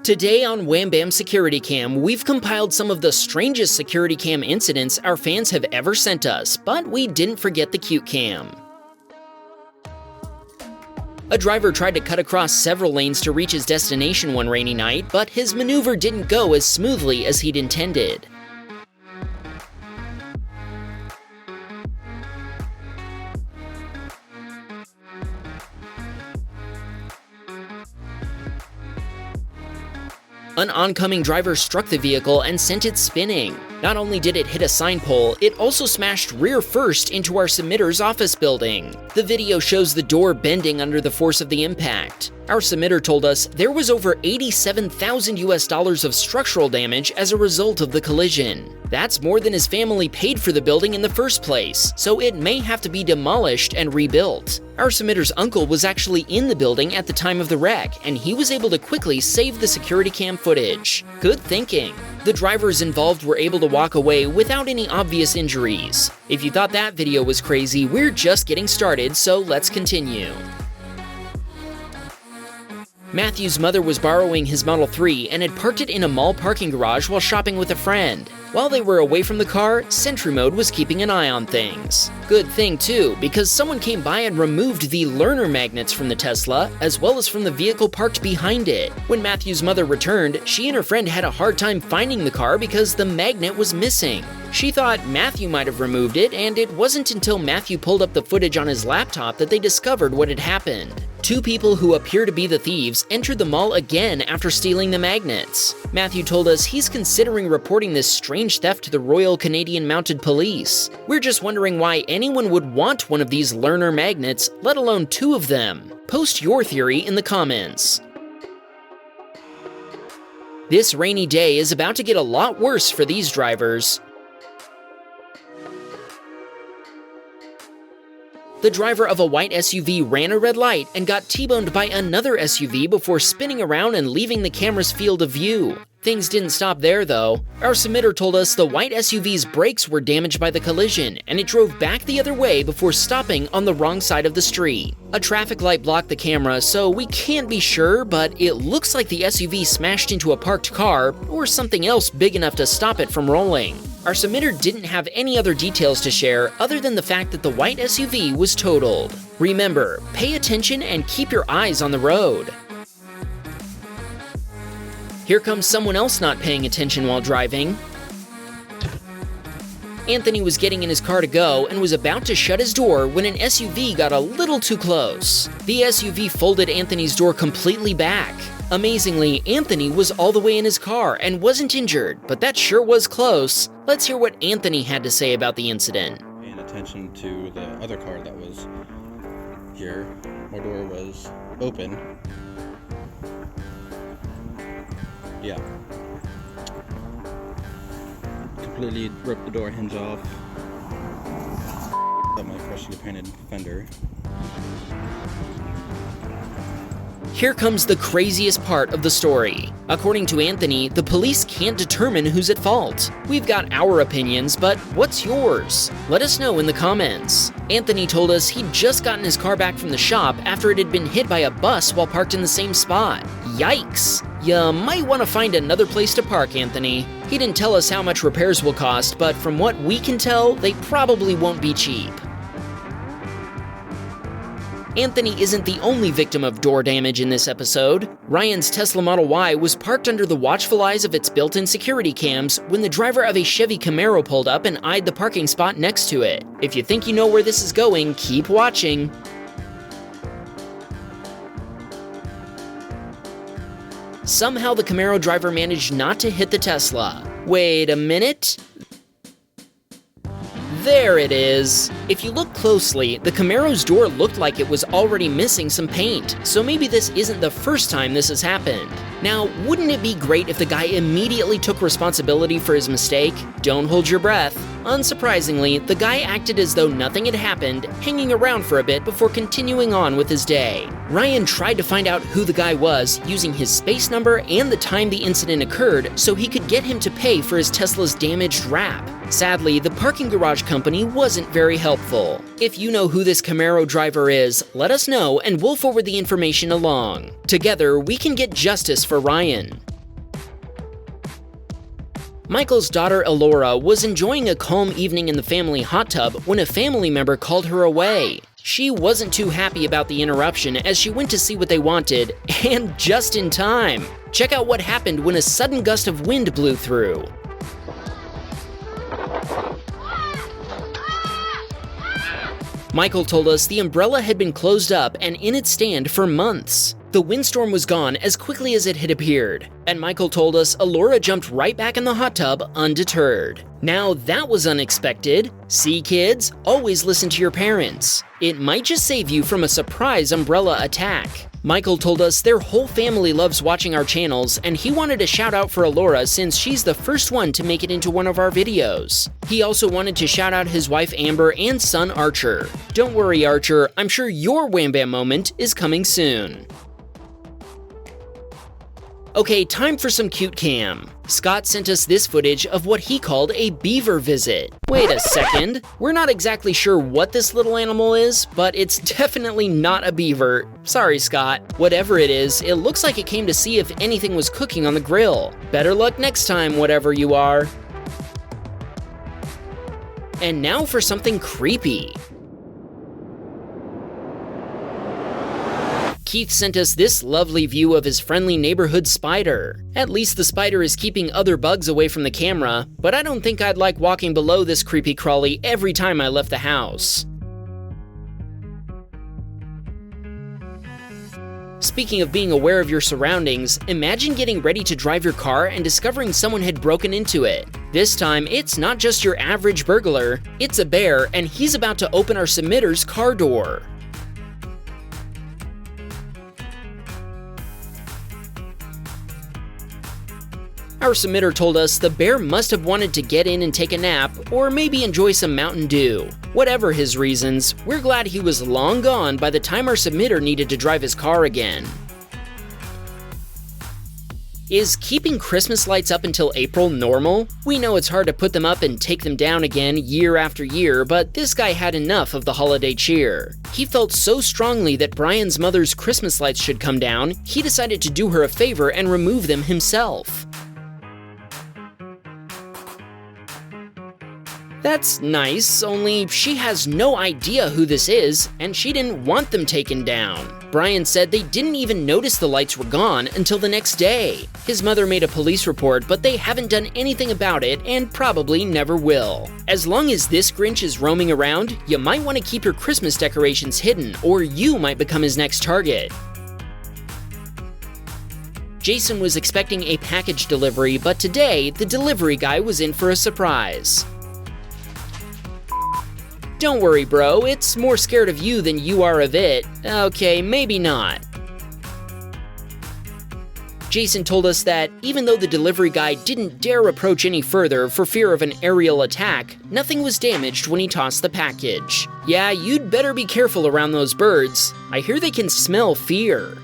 Today on Wham Bam Securitycam, we've compiled some of the strangest security cam incidents our fans have ever sent us, but we didn't forget the cute cam. A driver tried to cut across several lanes to reach his destination one rainy night, but his maneuver didn't go as smoothly as he'd intended. An oncoming driver struck the vehicle and sent it spinning. Not only did it hit a sign pole, it also smashed rear first into our submitter's office building. The video shows the door bending under the force of the impact. Our submitter told us there was over $87,000 of structural damage as a result of the collision. That's more than his family paid for the building in the first place, so it may have to be demolished and rebuilt. Our submitter's uncle was actually in the building at the time of the wreck, and he was able to quickly save the security cam footage. Good thinking. The drivers involved were able to walk away without any obvious injuries. If you thought that video was crazy, we're just getting started, so let's continue. Matthew's mother was borrowing his Model 3 and had parked it in a mall parking garage while shopping with a friend. While they were away from the car, Sentry Mode was keeping an eye on things. Good thing too, because someone came by and removed the learner magnets from the Tesla, as well as from the vehicle parked behind it. When Matthew's mother returned, she and her friend had a hard time finding the car because the magnet was missing. She thought Matthew might have removed it, and it wasn't until Matthew pulled up the footage on his laptop that they discovered what had happened. Two people who appear to be the thieves entered the mall again after stealing the magnets. Matthew told us he's considering reporting this strange theft to the Royal Canadian Mounted Police. We're just wondering why anyone would want one of these learner magnets, let alone two of them. Post your theory in the comments. This rainy day is about to get a lot worse for these drivers. The driver of a white SUV ran a red light and got T-boned by another SUV before spinning around and leaving the camera's field of view. Things didn't stop there, though. Our submitter told us the white SUV's brakes were damaged by the collision, and it drove back the other way before stopping on the wrong side of the street. A traffic light blocked the camera, so we can't be sure, but it looks like the SUV smashed into a parked car or something else big enough to stop it from rolling. Our submitter didn't have any other details to share other than the fact that the white SUV was totaled. Remember, pay attention and keep your eyes on the road. Here comes someone else not paying attention while driving. Anthony was getting in his car to go and was about to shut his door when an SUV got a little too close. The SUV folded Anthony's door completely back. Amazingly, Anthony was all the way in his car and wasn't injured, but that sure was close. Let's hear what Anthony had to say about the incident. Paying attention to the other car that was here, my door was open. Yeah. Completely ripped the door hinge off. Got my freshly painted fender. Here comes the craziest part of the story. According to Anthony, the police can't determine who's at fault. We've got our opinions, but what's yours? Let us know in the comments. Anthony told us he'd just gotten his car back from the shop after it had been hit by a bus while parked in the same spot. Yikes! You might want to find another place to park, Anthony. He didn't tell us how much repairs will cost, but from what we can tell, they probably won't be cheap. Anthony isn't the only victim of door damage in this episode. Ryan's Tesla Model Y was parked under the watchful eyes of its built-in security cams when the driver of a Chevy Camaro pulled up and eyed the parking spot next to it. If you think you know where this is going, keep watching. Somehow the Camaro driver managed not to hit the Tesla. Wait a minute. There it is! If you look closely, the Camaro's door looked like it was already missing some paint, so maybe this isn't the first time this has happened. Now, wouldn't it be great if the guy immediately took responsibility for his mistake? Don't hold your breath. Unsurprisingly, the guy acted as though nothing had happened, hanging around for a bit before continuing on with his day. Ryan tried to find out who the guy was using his space number and the time the incident occurred so he could get him to pay for his Tesla's damaged wrap. Sadly, the parking garage company wasn't very helpful. If you know who this Camaro driver is, let us know and we'll forward the information along. Together, we can get justice for Ryan. Michael's daughter Elora was enjoying a calm evening in the family hot tub when a family member called her away. She wasn't too happy about the interruption as she went to see what they wanted, and just in time. Check out what happened when a sudden gust of wind blew through. Michael told us the umbrella had been closed up and in its stand for months. The windstorm was gone as quickly as it had appeared, and Michael told us Elora jumped right back in the hot tub undeterred. Now that was unexpected. See, kids, always listen to your parents. It might just save you from a surprise umbrella attack. Michael told us their whole family loves watching our channels, and he wanted a shout out for Elora since she's the first one to make it into one of our videos. He also wanted to shout out his wife Amber and son Archer. Don't worry, Archer, I'm sure your Wham Bam moment is coming soon. Okay, time for some cute cam. Scott sent us this footage of what he called a beaver visit. Wait a second, we're not exactly sure what this little animal is, but it's definitely not a beaver. Sorry, Scott. Whatever it is, it looks like it came to see if anything was cooking on the grill. Better luck next time, whatever you are. And now for something creepy. Keith sent us this lovely view of his friendly neighborhood spider. At least the spider is keeping other bugs away from the camera, but I don't think I'd like walking below this creepy crawly every time I left the house. Speaking of being aware of your surroundings, imagine getting ready to drive your car and discovering someone had broken into it. This time, it's not just your average burglar, it's a bear, and he's about to open our submitter's car door. Our submitter told us the bear must have wanted to get in and take a nap, or maybe enjoy some Mountain Dew. Whatever his reasons, we're glad he was long gone by the time our submitter needed to drive his car again. Is keeping Christmas lights up until April normal? We know it's hard to put them up and take them down again year after year, but this guy had enough of the holiday cheer. He felt so strongly that Brian's mother's Christmas lights should come down, he decided to do her a favor and remove them himself. That's nice, only she has no idea who this is, and she didn't want them taken down. Brian said they didn't even notice the lights were gone until the next day. His mother made a police report, but they haven't done anything about it and probably never will. As long as this Grinch is roaming around, you might want to keep your Christmas decorations hidden, or you might become his next target. Jason was expecting a package delivery, but today, the delivery guy was in for a surprise. Don't worry, bro, it's more scared of you than you are of it. Okay, maybe not. Jason told us that even though the delivery guy didn't dare approach any further for fear of an aerial attack, nothing was damaged when he tossed the package. Yeah, you'd better be careful around those birds. I hear they can smell fear.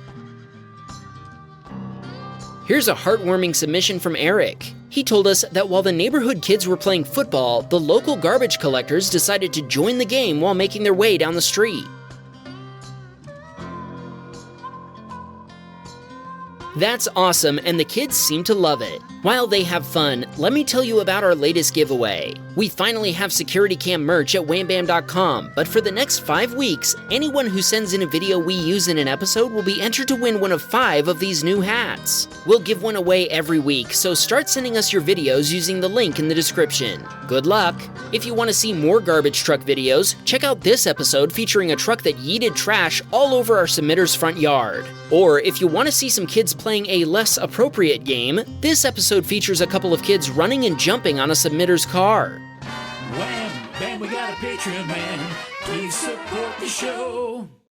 Here's a heartwarming submission from Eric. He told us that while the neighborhood kids were playing football, the local garbage collectors decided to join the game while making their way down the street. That's awesome, and the kids seem to love it. While they have fun, let me tell you about our latest giveaway. We finally have Securitycam merch at whambam.com, but for the next 5 weeks, anyone who sends in a video we use in an episode will be entered to win one of 5 of these new hats. We'll give one away every week, so start sending us your videos using the link in the description. Good luck! If you want to see more garbage truck videos, check out this episode featuring a truck that yeeted trash all over our submitter's front yard. Or if you want to see some kids playing a less appropriate game, this episode features a couple of kids running and jumping on a submitter's car. Wham Bam, we got a Patreon man. Please support the show.